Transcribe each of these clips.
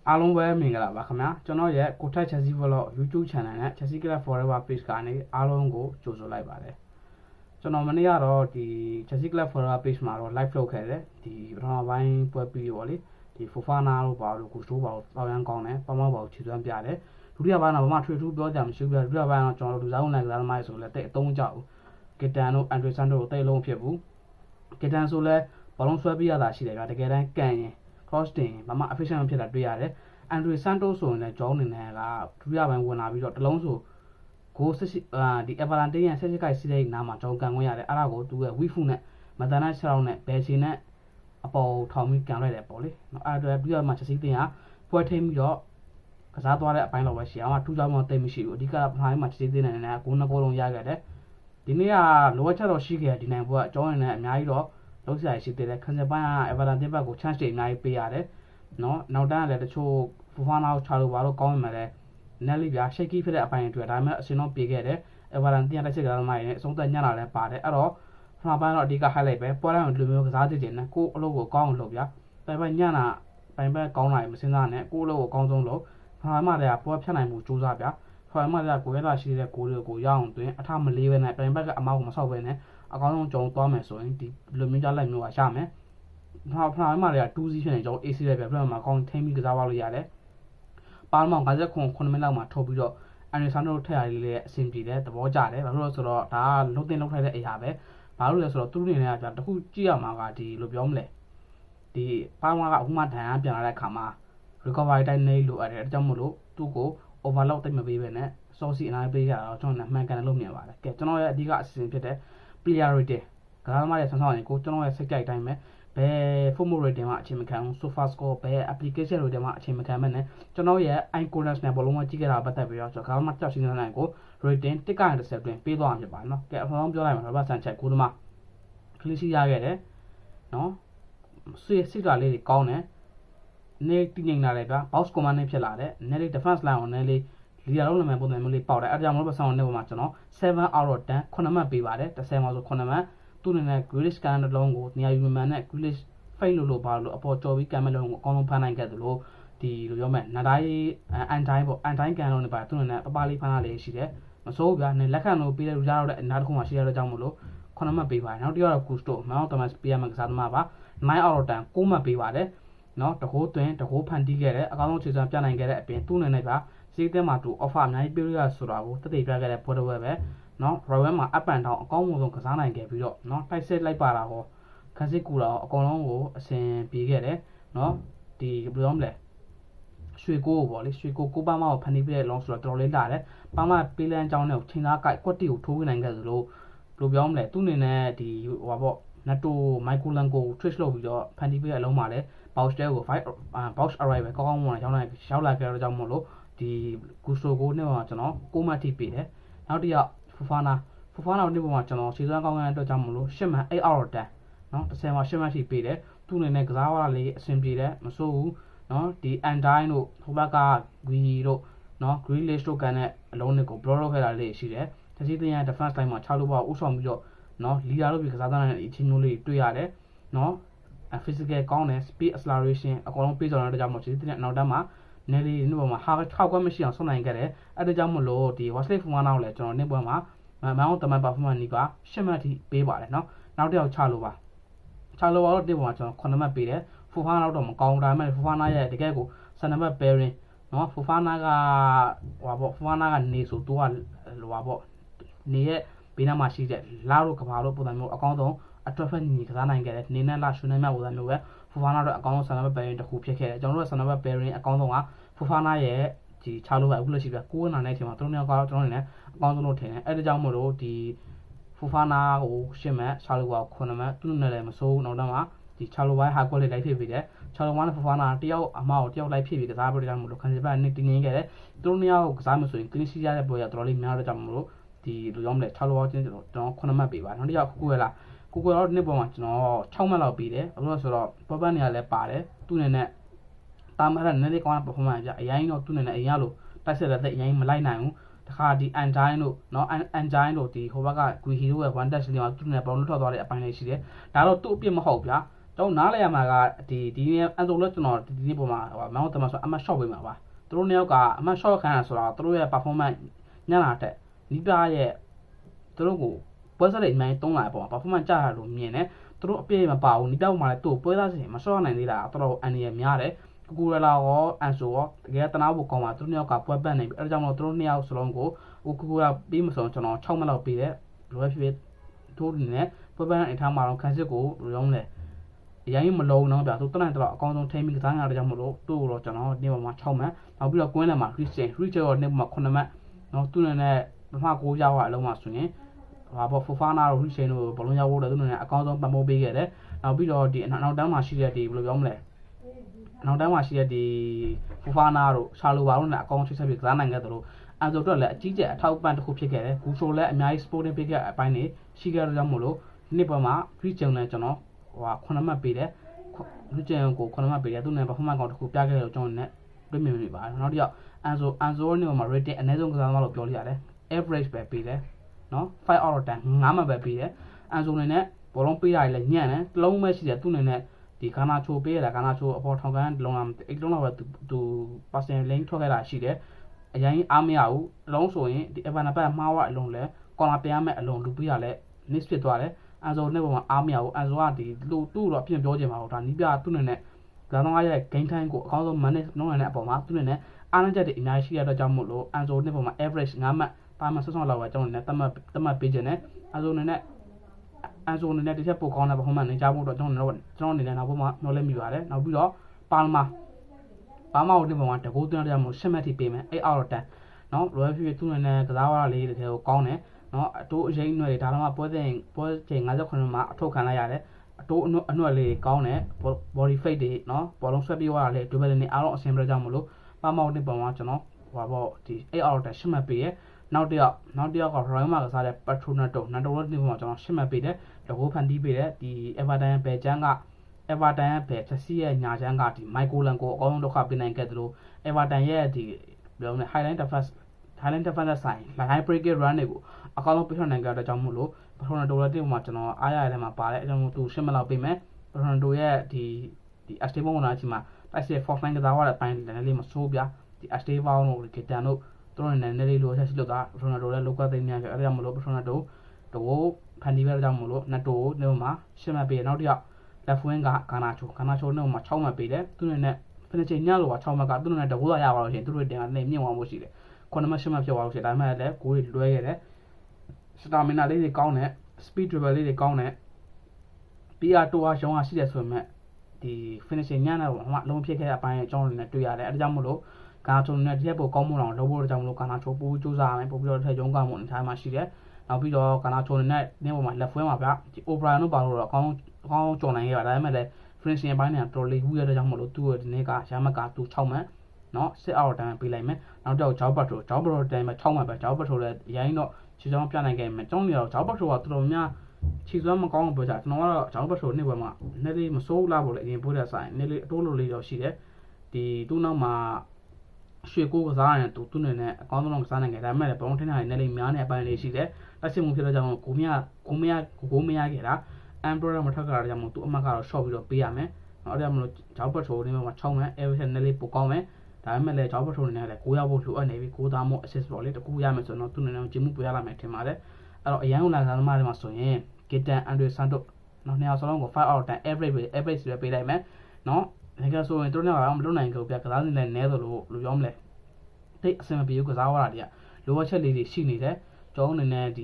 အားလုံးပဲမင်္ဂလာပါခင်ဗျာကျွန်တော်ရဲ့ကိုထက် Chelsea Vlog YouTube Channel နဲ့ Chelsea Club Forever Page ကနေအားလုံးကိုကြိုဆိုလိုက်ပါတယ်ကျွန်တော်မနေ့ကတော့ဒီ Chelsea Club Forever Page မှာတော့ live လုပ်ခဲ့တယ်ဒီပထမပိုင်းပွဲပြီးပေါ့လေဒီ Fofana တို့ပါလို့ကိုစတိုးပါလို့တောင်းရန်ကောင်းတယ်ပေါင်းပေါင်းပါလို့ခြေစွမ်းပြတယ်ဒုတိယပိုင်းတော့ဘာမှထွေထူးပြောကြမရှိဘူးဒုတိယပိုင်းတော့ကျွန်တော်တို့လူစားဝင်နိုင်ကစားသမားဆိုလဲတိတ်အသုံးကြောက်ကီတန်တို့အန်ဒရီဆန်တို့တိတ်လုံးဖြစ်ဘူးကီတန်ဆိုလဲဘောလုံးဆွဲပြရတာရှိတယ်ဗျာတကယ်တမ်းကန်ရင် cross တင်ဘာမှ efficient ဖြစ်တာတွေ့ရတယ်အန်ဒရီဆန်တိုဆိုရင်လည်းဂျောင်းနေနေကဒုတိယပိုင်းဝင်လာပြီးတော့တလုံးဆိုကိုဒီအဗလန်တင်းရဲ့ဆက်စစ်ကိုက်စီးတဲ့နားမှာဂျောင်းကန်ဝင်ရတယ်အဲ့ဒါကိုသူရဲ့ဝီဖူနဲ့မတန်နဲ့6ရောင်းနဲ့ဘယ်ချီနဲ့အပေါ်ထောင်ပြီးကန်လိုက်တယ်ပေါ့လေနော်အဲ့ဒါပြီးတော့မှချက်စီးတင်ကပွဲထိန်ပြီးတော့ကစားသွားတဲ့အပိုင်းတော့ပဲရှိအောင်ထူးခြားမှတိတ်မရှိဘူးအဓိကပထမပိုင်းမှာချက်စီးတင်နေတယ်ကိုနှစ်ကိုလုံးရခဲ့တယ်ဒီနေ့ကလိုအပ်ချက်တော့ရှိခဲ့ဒီနိုင်ပွဲအကြောင်းရင်းနဲ့အများကြီးတော့လုံးစရာရှိသေးတယ်ခန်းစပိုင်းကအဗလန်တင်းဘက်ကို chance တွေအများကြီးပေးရတယ်နော်နောက်တန်းကလည်းတချို့ Fofana ကိုချာလို့ဘာလို့ကောင်းနေမှာလဲနဲလေးပြ shaky ဖြစ်တဲ့အပိုင်းတွေဒါပေမဲ့အစင်တော့ပြေခဲ့တယ် Everton တင်ရတဲ့ချက်ကားသမားတွေနဲ့အဆုံးသက်ညံ့လာလဲပါတယ်အဲ့တော့ပထမပိုင်းတော့အဓိက highlight ပဲပွဲတိုင်းကိုဒီလိုမျိုးကစားကြည့်နေကိုအလုပ်ကိုကောင်းအောင်လုပ်ဗျာတိုင်ပိုင်းညံ့တာတိုင်ဘက်ကောင်းလာရင်မစင်းစားနဲ့ကိုအလုပ်ကိုအကောင်းဆုံးလုပ်ပထမမှလည်းပွဲဖြတ်နိုင်မှုစူးစမ်းဗျာပထမမှလည်းကိုရဲသာရှိတဲ့ကိုတွေကိုရအောင်တွင်အထမလေးပဲနဲ့တိုင်ဘက်ကအမောက်ကိုမဆောက်ပဲနဲ့အကောင်းဆုံးကြုံသွားမယ်ဆိုရင်ဒီလိုမျိုးကြလိုက်မျိုးကရမယ်ဖနာမှာလည်း2စီးဖြစ်နေကျွန်တော် AC လည်းပြပြမှာကောင်းထိန်းပြီးကစားပါလို့ရတယ်ပါမောင်59မိနစ်လောက်မှာထုတ်ပြီးတော့အန်ရီဆန်တို့ထက်ရလေးလည်းအဆင်ပြေတယ်သဘောကျတယ်ဘာလို့လဲဆိုတော့ဒါကလုံးတင်လုံးထိုက်တဲ့အရာပဲဘာလို့လဲဆိုတော့သူတို့အနေနဲ့ကတခုကြည့်ရမှာကဒီလိုပြောမလဲဒီပါမောင်ကအခုမှဒဏ်ရာပြန်လာတဲ့အခါမှာ recovery တိုင်းနေလို့အဲ့ဒါကြောင့်မို့လို့သူ့ကို overload တိတ်မပေးဘဲနဲ့ source အနိုင်ပေးကြတော့ကျွန်တော်မှန်ကန်တယ်လို့မြင်ပါတယ်ကဲကျွန်တော်ရဲ့အဓိကအစီအစဉ်ဖြစ်တဲ့ priority ကစားသမားရဲ့ဆန်းဆောင်ရင်ကိုကျွန်တော်ရဲ့စိတ်ကြိုက်တိုင်းပဲဘယ် form rating မှာအချိန်မခံဘူး sofa score ဘယ် application တွေမှာအချိန်မခံမဲ့နဲ့ကျွန်တော်ရဲ့ iconus နဲ့ဘောလုံးမှာကြည့်ခဲ့တာပတ်သက်ပြီးတော့ကျွန်တော်ကစားသမားကြောက်စီးနိုင်ကို rating 1ကနေ10တွင်ပေးသွားမှာဖြစ်ပါတယ်နော်ကဲအဖောင်းပြောလိုက်မှာတော့ဆန်ချက်ကိုသမားကလစ်စီရခဲ့တယ်နော်စစ်တာလေးတွေကောင်းတယ်နေတည်ငြိမ်လာတယ်ဗျာ box command နဲ့ဖြစ်လာတယ်နည်းလေး defense line ကိုနည်းလေးလီယာလုံးလည်းပုံစံမျိုးလေးပေါက်တယ်အဲ့ဒါကြောင့်မလို့ပတ်ဆောင်တဲ့ပုံမှာကျွန်တော်7 out of 10 9မှတ်ပေးပါတယ်10မှာဆို9မှတ်သူ့အနေနဲ့ Grealish ကန်တဲ့လုံးကိုနေရာယူမှန်နဲ့ Grealish ဖိတ်လို့ပါလို့အပေါ်ကြော်ပြီးကန်မဲ့လုံးကိုအကောင်းဆုံးဖမ်းနိုင်ခဲ့သလိုဒီလိုပြောမဲ့နာတိုင်းအန်တိုင်းပေါ့အန်တိုင်းကန်လုံးတွေပါသူ့အနေနဲ့ပပလေးဖမ်းလာလေးရှိတယ်မစိုးဗျာနဲ့လက်ခံလို့ပေးတဲ့လူကြားတော့တဲ့နားတစ်ခုမှရှိရတဲ့ကြောင့်မလို့9မှတ်ပေးပါတယ်နောက်တစ်ယောက်တော့ Gusto မောင်တမတ်ပေးရမှာကစားသမားပါ9 out of 10 9မှတ်ပေးပါတယ်နော်တကိုးတွင်တကိုးဖန်တီးခဲ့တယ်အကောင်းဆုံးခြေစွမ်းပြနိုင်ခဲ့တဲ့အပြင်သူ့အနေနဲ့ဗျာစီးတဲ့မှာသူ offer အများကြီးပေးရဆိုတာကိုတည်ပြခဲ့တဲ့ပွဲတော်ပဲနော် Royal မှာ up and down အကောင်းဆုံးကစားနိုင်ခဲ့ပြီးတော့နော်တိုက်စစ်လိုက်ပါတာဟောခန်းစစ်ကူတာအကောင်လုံးကိုအဆင်ပြေခဲ့တယ်နော်ဒီဘယ်လိုမလဲရွှေကိုပေါ့လေရွှေကိုပါမကိုဖန်တီးပြတဲ့ long ဆိုတော့တော်တော်လေးလာတယ်ပါမပေးလန်းအကြောင်းနဲ့ချိန်သားကိုက်ကွက်တီကိုထိုးဝင်နိုင်ခဲ့သလိုဘယ်လိုပြောမလဲသူ့အနေနဲ့ဒီဟိုပါပေါ့နတ်တိုမိုက်ကိုလန်ကို twist လုပ်ပြီးတော့ဖန်တီးပြတဲ့အလုံးမှာလဲ box တဲကို box arrive ပဲကောင်းကောင်းမွန်ရောက်လာခဲ့တော့ကြောင့်မို့လို့ဒီဂူဆိုကိုနဲ့မှာကျွန်တော်6မှတ်ထိပေးတယ်နောက်တစ်ယောက် Fofana ကိုနေ့ပေါ်မှာကျွန်တော်ခြေစွမ်းကောင်းတဲ့အတွက်ကြောင့်မို့လို့8မှတ်8 out of 10နော်10မှာ8မှတ်ထိပေးတယ်သူ့အနေနဲ့ကစားရလေးအဆင်ပြေတယ်မဆိုးဘူးနော်ဒီ Andine တို့ဟိုဘက်ကဂွီတို့နော် Grealish တို့ကန်တဲ့အလုံးတွေကို block လုပ်ခဲ့တာလေးရှိတယ်တတိယ defense line မှာ6လို့ပေါ့ဥဆောင်ပြီးတော့နော် leader တို့ပြီးကစားတဲ့အနေအချင်းမျိုးလေးတွေ့ရတယ်နော် physical ကောင်းတယ် speed acceleration အကုန်လုံးပေးကြတဲ့ကြောင့်မို့ဒီတဲ့နောက်တန်းမှာနေလေးနေ့ပေါ်မှာ6ခွက်မရှိအောင်ဆုံးနိုင်ခဲ့တယ်အဲ့ဒါကြောင့်မလို့ဒီ Wesley Fofana ကိုလည်းကျွန်တော်နေ့ပေါ်မှာမောင်းတမန် performance နီးပါ8မှတ်ထိပေးပါတယ်เนาะနောက်တစ်ယောက်ချလို့ပါတော့ဒီပေါ်မှာကျွန်တော်9မှတ်ပေးတယ် Fofana တော့မကောင်းဒါပေမဲ့ Fofana ရဲ့တကယ်ကိုစနံပါတ် pairing เนาะ Fofana ကဟိုပါပေါ့ Fofana ကနေဆိုသူကဟိုပါပေါ့နေရဲ့ဘေးနားမှာရှိတဲ့လာတို့ကဘာတို့ပုံစံမျိုးအကောင်းဆုံးအတွက်ဖက်ညီကစားနိုင်ခဲ့တယ်နေနဲ့လာရွှေနေမြပုံစံမျိုးပဲ Fofana တော့အကောင်းဆုံးစနံပါတ် pairing တစ်ခုဖြစ်ခဲ့တယ်ကျွန်တော်တို့ကစနံပါတ် pairing အကောင်းဆုံးက Fofana ရဲ့ဒီချာလို့ပဲအခုလက်ရှိပဲ9နာရီနဲ့ချိန်မှာသူတို့နှစ်ယောက်ကတော့ကျွန်တော်အနေနဲ့အကောင်းဆုံးလို့ထင်တယ်အဲ့ဒါကြောင့်မို့လို့ဒီ Fofana ကို10မှတ်ချာလို့က9မှတ်သူတို့နဲ့လည်းမစိုးဘူးနောက်တော့မှဒီချာလို့ပဲဟာကွက်လေးလိုက်ဖြစ်ပြီးတယ်ချာလို့မှနဲ့ Fofana တယောက်အမကိုတယောက်လိုက်ဖြစ်ပြီးကစားဖို့ကြောင့်မို့လို့ခန်းစီဘက်နဲ့တင်းနေခဲ့တယ်သူတို့နှစ်ယောက်ကစားမှဆိုရင် clean sheet ရတဲ့ပွဲရတော်တော်လေးများတော့ကြောင့်မို့လို့ဒီလိုရောမလဲချာလို့ချင်းကျွန်တော်9မှတ်ပေးပါနောက်တစ်ယောက်ကိုရလားကိုကတော့ဒီနေ့ပေါ်မှာကျွန်တော်6မှတ်လောက်ပေးတယ်ဘာလို့လဲဆိုတော့ပွဲပန်းနေရာလည်းပါတယ်သူ့အနေနဲ့တာမရနည်းလေးကောင်းတဲ့ performance ပြအရင်တော့သူ့အနေနဲ့အရင်လို့တိုက်ဆက်တဲ့အရင်မလိုက်နိုင်ဘူးတခါဒီ Andine တို့เนาะ Andine တို့ဒီဟိုဘက်က Guihi တို့ရဲ့ one touch လေးမှာသူ့အနေနဲ့ဘောလုံးထွက်သွားတဲ့အပိုင်းလေးရှိတယ်ဒါတော့သူ့အပြစ်မဟုတ်ဗျာ တော့နားလဲရမှာကဒီနေ့အန်ဆိုလို့ကျွန်တော်ဒီနေ့ပုံမှာမောင်တမဆိုအမှတ် short ပေးမှာပါသူတို့နှစ်ယောက်ကအမှတ် short ခံရဆိုတော့သူတို့ရဲ့ performance ညလာတက်နီးပြရဲ့သူတို့ကိုပွဲစားတွေအများကြီးတုံးလာပေါ့ performance ကျတာလို့မြင်တယ်သူတို့အပြည့်မပါဘူးနီးပြမှာလည်းသူ့ပွဲစားစီမ short နိုင်သေးတာတော်တော်အန်ရများတယ်ကူရလာရောအန်ဆိုရောတကယ်တနာဖို့ကောင်းပါသူတို့နှစ်ယောက်ကပွဲပတ်နေပြီအဲဒါကြောင့်မို့သူတို့နှစ်ယောက်စလုံးကိုကူရပြီးမဆုံးကျွန်တော်6မိနစ်လောက်ပေးတယ်လိုဖြစ်ထိုးနေနဲ့ပွဲပတ်အထားမှာတော့ခန်းစစ်ကိုရုံးတယ်အရင်မလုံးတော့ဗျာသူတနင်္လာတော့အကောင်းဆုံးထိမ့်ပြီးကစားရတဲ့ကြောင့်မလို့သူ့တော့ကျွန်တော်နေ့ပေါ်မှာ6မှတ်နောက်ပြီးတော့ကွင်းထဲမှာ reach ရောနေ့ပေါ်မှာ9မှတ်နော်သူနဲ့ပထမ9ရောက်အလုံးမှာဆိုရင်ဟာပေါ့ Fofana တို့ reach တို့ဘလုံးရောက်ဖို့လည်းသူနဲ့အကောင်းဆုံးပတ်မိုးပေးခဲ့တယ်နောက်ပြီးတော့ဒီနောက်တန်းမှာရှိတဲ့ဒီဘယ်လိုပြောမလဲနောက်တန်းမှာရှိတဲ့ဒီ Fofana တို့ Chalobah တို့နဲ့အကောင်းချိတ်ဆက်ပြီးကစားနိုင်ခဲ့တယ်လို့အန်ဆိုတော့လည်းအကြီးကျယ်အထောက်ပံ့တစ်ခုဖြစ်ခဲ့တယ်ဂူဆိုလည်းအများကြီး sporting ပေးခဲ့အပိုင်းနေရှိခဲ့တဲ့ကြောင့်မလို့နေ့ပေါ်မှာ reach နဲ့ကျွန်တော်9မှတ်ပေးတယ်လူကျန်ကို9မှတ်ပေးတယ်သူနဲ့ performance ကောင်းတစ်ခုပြခဲ့တယ်ကျွန်တော်နဲ့တွေ့မြင်နေပါနောက်တစ်ယောက်အန်ဆိုနေမှာ rating အနည်းဆုံးကစားသမားလို့ပြောလို့ရတယ် average ပဲပေးတယ်နော်5 out of 10 5မှတ်ပဲပေးတယ်အန်ဆိုနေနဲ့ဘောလုံးပေးရတယ်လည်းညံ့တယ်တစ်လုံးပဲရှိတယ်သူနဲ့ဒီကာနာချိုပေးရတာကာနာချိုအပေါ်ထောင်ကန်လုံးလာအိတ်လုံးလောက်ပဲသူ personal link ထွက်ခဲ့တာရှိတယ်အရင်အားမရဘူးအလုံးဆိုရင်ဒီ Evan ပတ်မှားဝအလုံးလဲကော်နာပြန်မဲ့အလုံးလူပေးရလဲ miss ဖြစ်သွားတယ်အန်ဆိုနဲ့ပုံမှာအားမရဘူးအန်ဆိုကဒီလူသူ့တော့အပြင်ပြောချင်ပါဘူးဒါနီးပြသူ့နဲ့ဂန်တော့ရဲ့ game time ကိုအကောင်းဆုံး manage လုပ်နိုင်တဲ့အပေါ်မှာသူ့နဲ့အားနည်းချက်တွေအများကြီးရှိရတဲ့ကြောင့်မို့လို့အန်ဆိုနဲ့ပုံမှာ average 5မှတ်ပါမှဆော့လောက်ပဲကျွန်တော်နဲ့တတ်မှတ်ပေးခြင်းနဲ့အန်ဆိုနဲ့တစ်ချက်ပိုကောင်းတဲ့ performance နေကြဖို့တော့ကျွန်တော်အနေနဲ့နောက်ဘက်မှာမျှော်လင့်မိပါတယ်နောက်ပြီးတော့ပါမာကိုဒီပုံမှာတကူသွင်းတဲ့မို့10မှတ်ထိပေးမယ်8 out of 10နော် Royal Free သူ့နဲ့ကစားဝါလေးတကယ်ကိုကောင်းတယ်နော်အတိုးအရင်အနွယ်တွေဒါတော့မှပွဲချိန်58မှာအထုတ်ခံလိုက်ရတယ်အတိုးအနွယ်လေးကောင်းတယ် body fade တွေနော်ဘောလုံးဆွဲပြေးသွားတာလေဒူဘယ်လင်းအားလုံးအဆင်ပြေကြမလို့ပါမောက်တဲ့ပုံမှာကျွန်တော်ဟိုပေါ့ဒီ8 out of 10 10မှတ်ပေးရနောက်တစ်ယောက်က Royal မှာကစားတဲ့ Patronato နန်တိုရဲ့ဒီပုံမှာကျွန်တော်10မှတ်ပေးတယ်တကူဖန်တီးပေးတယ်ဒီ Everton ဘယ်ချမ်းက Everton ရဲ့ဘယ် Chelsea ရဲ့ညာချမ်းကဒီ Michael Lang ကိုအကောင်းဆုံးတစ်ခါပေးနိုင်ခဲ့တယ်လို့ Everton ရဲ့ဒီဘယ်လိုလဲ Highline defense ဆိုင် line break run တွေကိုအကောင်းဆုံးပြထုတ်နိုင်ကြတဲ့ကြောင့်မို့လို့ Patronato ရဲ့တင်မှာကျွန်တော်အားရတဲ့မှာပါတယ်အဲကြောင့်မို့သူ10မှတ်လောက်ပေးမယ် Patronato ရဲ့ဒီ Esteban ဝင်လာချိန်မှာတိုက်စစ် force line ကစားရတဲ့အပိုင်းလည်းလေးမဆိုးပြဒီ Esteban တို့ Gitan တို့သူတို့နဲ့နည်းလေးလိုဆက်ရှိလို့က Patronato ရဲ့ local သိမ်းများခဲ့အဲကြောင့်မို့လို့ Patronato တော့ဖန်တီးရတဲ့ကြောင့်မို့လို့နတ်တိုနေမှာ10မှတ်ပေးနောက်တစ်ယောက် left wing ကကာနာချိုနေမှာ6မှတ်ပေးတယ်သူနဲ့ finishing ညလို့က6မှတ်ကသူနဲ့တကူရပါလို့ရှိရင်သူတို့တင်ကနေမြင့်သွားမှုရှိတယ်9မှတ်10မှတ်ဖြစ်သွားလို့ရှိရင်ဒါမှလည်းကိုယ်လွဲခဲ့တယ် stamina လေးတွေကောင်းတယ် speed dribble လေးတွေကောင်းတယ် PR တိုးအားရှုံးအားရှိတယ်ဆိုပေမဲ့ဒီ finishing ညတော့အလုံးဖြစ်ခဲ့တဲ့အပိုင်းအကြောင်းတွေနဲ့တွေ့ရတယ်အဲဒါကြောင့်မို့လို့ကာနာချိုနဲ့ဒီရက်ပိုကောင်းမှုအောင်လုပ်ဖို့ကြောင့်မို့လို့ကာနာချိုပို့စူးစမ်းရမယ်ပို့ပြီးတော့ထည့်ရုံးကောင်းမှုအနေထားမှာရှိတယ်နောက်ပြီးတော့ကာနာချိုနဲ့နင်းပေါ်မှာ left wing မှာဗျဒီ O'Brien တို့ပါလို့တော့အကောင်းကြော်နိုင်ခဲ့ပါဒါပေမဲ့လည်း finishing ဘိုင်းနဲ့တော်လေးဝူးရတဲ့ကြောင့်မို့လို့သူ့ဒီနေ့ကရမကသူ6မှတ်နော်6 out of 10ပေးလိုက်မယ်နောက်တော့ Joao Pedro တိုင်းမှာ6မှတ်ပဲ Joao Pedro လည်းအရင်တော့ခြေချောင်းပြနိုင်ခဲ့မယ်ကျောင်းနေတော့ Joao Pedro ကတော်တော်များခြေစွမ်းမကောင်းဘူးပြောကြကျွန်တော်ကတော့ Joao Pedro နေ့ဘက်မှာနည်းလေးမစိုးလားပေါ့လေအရင်ပို့တဲ့ဆိုင်နည်းလေးအတိုးလိုလေးတော့ရှိတယ်ဒီသူ့နောက်မှာရွှေကိုကစားရတယ်သူနဲ့အကောင်းဆုံးကစားနိုင်ခဲ့ဒါပေမဲ့လည်းဘုံထင်းတာတွေနည်းလေးများနေအပိုင်းလေးရှိတယ်တိုက်စစ်မှုဖြစ်တဲ့ကြောင့်ကိုမရခဲ့တာEmperor မထွက်ကြတာကြောင့်မို့သူအမှတ်ကတော့ short ပြီးတော့ပေးရမယ်။အဲ့ဒါမလို့ဂျောက်ပတ်ထိုးနေမှာ6မှန် average နဲ့လေးပိုကောင်းမယ်။ဒါပေမဲ့လည်းဂျောက်ပတ်ထိုးနေလည်း9ရောက်ဖို့လိုအပ်နေပြီ9သားမို့ assist ပေါ့လေတကူရမယ်ဆိုတော့သူနဲ့ဂျင်းမှုပေးရလာမယ်ထင်ပါတယ်။အဲ့တော့အရန်ဝင်လာသမားတွေမှာဆိုရင် Gitan Andre Santos နော်နှစ်ယောက်စလုံးကို5 out of 10 average ပဲပေးလိုက်မယ်။နော်ဒါကဆိုရင်သူတို့ကမလုပ်နိုင်ဘူးပြကစားနေလည်းနဲသလိုလိုပြောမလဲ။တိတ်အဆင်မပြေဘူးကစားရတာတွေကလိုအပ်ချက်လေးတွေရှိနေတယ်။ကျောင်းအနေနဲ့ဒ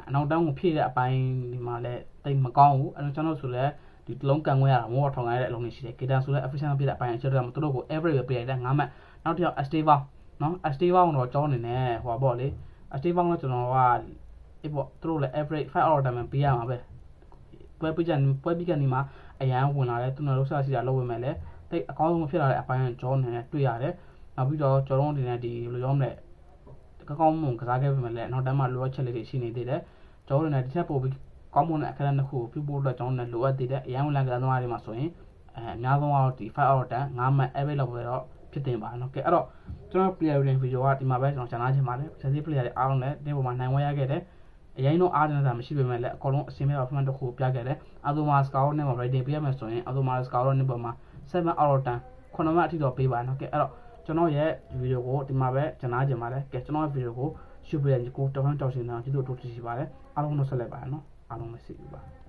ီအနောက်တန်းကိုဖြည့်တဲ့အပိုင်းဒီမှာလည်းတိတ်မကောင်းဘူးအဲ့တော့ကျွန်တော်ဆိုလည်းဒီတလုံးကန်ခွဲရတာမောထောင်ရတဲ့အလုံးတွေရှိတယ်ဂီတာဆိုလည်း efficient ပြတဲ့အပိုင်းအချက်တော့သူတို့ကို average ပဲပေးလိုက်တယ်9မှတ်နောက်တစ်ယောက် Esteban နော် Esteban တော့ကျောင်းအနေနဲ့ဟိုပါပေါ့လေ Esteban တော့ကျွန်တော်ကအေးပေါ့သူတို့လည်း average 5 out of 10ပေးရမှာပဲပွဲပြီးကနေမှာအရန်ဝင်လာတယ်သူတို့လောက်ရှိတာလောက်ဝင်မဲ့လေတိတ်အကောင်းဆုံးဖြစ်လာတဲ့အပိုင်းကျောင်းအနေနဲ့တွေ့ရတယ်နောက်ပြီးတော့ကျောင်းအနေနဲ့ဒီလိုပြောမလဲကောင်းမွန်ကစားခဲ့ပေမဲ့လည်းနောက်တန်းမှာလိုအပ်ချက်လေးတွေရှိနေသေးတယ်ကျောင်းနဲ့တစ်ချက်ပို့ပြီးကောင်းမွန်တဲ့အခက်အခဲတစ်ခုကိုပြုဖို့အတွက်ကျောင်းနဲ့လိုအပ်သေးတယ်အရင်ကလည်းကစားသမားတွေမှာဆိုရင်အများဆုံးကတော့ဒီ5 out of 10 5မှတ် average လောက်ပဲတော့ဖြစ်တင်ပါနော်ကဲအဲ့တော့ကျွန်တော် player rating video ကဒီမှာပဲကျွန်တော်ချန်လာချင်ပါတယ် Chelsea player တွေအားလုံးလည်းဒီပုံမှာနိုင်ဝဲရခဲ့တယ်အ အရင်တော့အားနေတာမရှိပေမဲ့လည်းအကောင်လုံးအစင်းမဲ့ performance တစ်ခုပြခဲ့တယ်အာတိုမာစကာရောနဲ့မှာ rating ပေးရမယ်ဆိုရင်အာတိုမာစကာရောနဲ့ပေါ်မှာ7 out of 10 9မှတ်အထိတော့ပေးပါနော်ကဲအဲ့တော့ကျွန်တော်ရဲ့ဗီဒီယိုကိုဒီမှာပဲကျွန်တော်ကြင်ပါတယ်ကဲကျွန်တော်ရဲ့ဗီဒီယိုကိုရှုပ်ပြရကိုတောင်းတောင်းရှင်တာကျေးဇူးအထူးတင်ရှိပါတယ်အားလုံးတော့ဆက်လိုက်ပါနော်အားလုံးပဲစီပါ